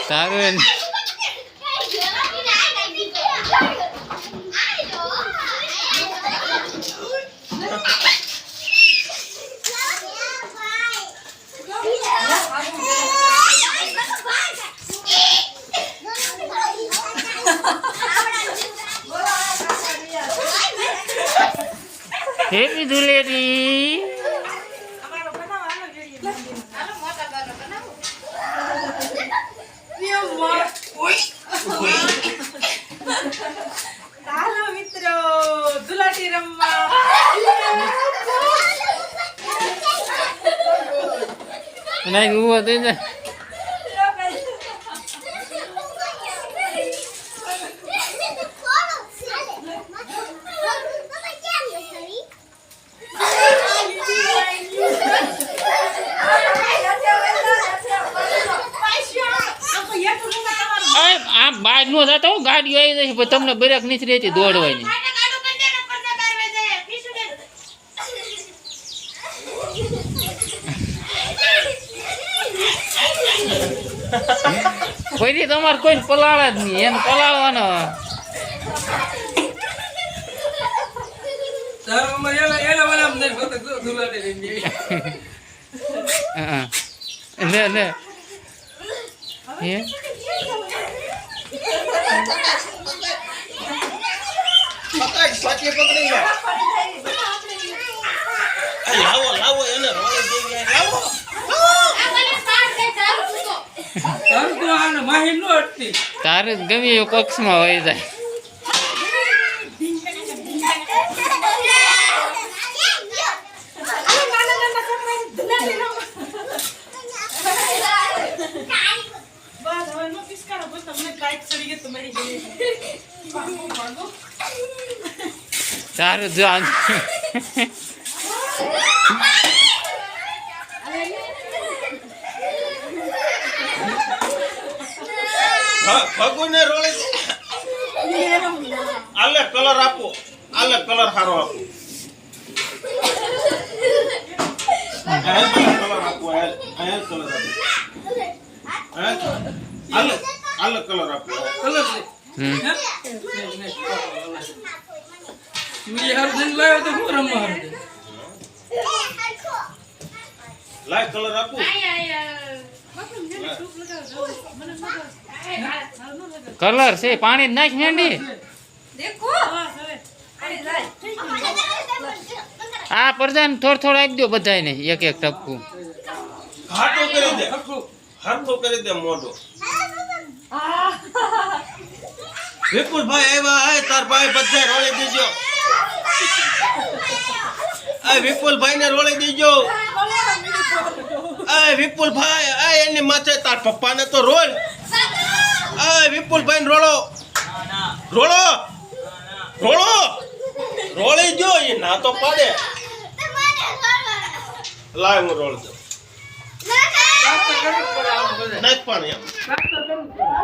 તારું હેપી ધુલેટી હાલો મિત્રો ધુલાટી રમવા નહીં ઉભો થઈ જાય આમ બહાર નો જતો ગાડીઓ આવી જશે પણ તમને બ્રેક નથી રહેતી દોડવાની કોઈ તમારે કોઈ પલાળે જ નહીં એને પલાળવાનો લે લે હે લાવો એને તારે ગમે એ પક્ષમાં હોય જાય તારું જો ભગુને રોળે આલે કલર આપો આલે કલર સારો આપો કલર આપો આયા કલર આપો આલે કલર આપો કલર લાય કલર આપો કલર છે પાણી જ નાખ મેંડી આ પ્રધાન થોડું આપી દો બધાને એક એક ટપકું હાટો કરી દે હરખો કરી દે મોઢો વિપુલભાઈ આવ્યા આય તાર ભાઈ બધા રોળી દેજો આ વિપુલભાઈ ને રોળી દેજો આ વિપુલભાઈ આ એની માથે તાર પપ્પાને તો રોલ આ વિપુલભાઈ રોળો રોળો રોળો રોળી જો એ ના તો પાડે લાય હું રોળ દઉં નાખ પાણી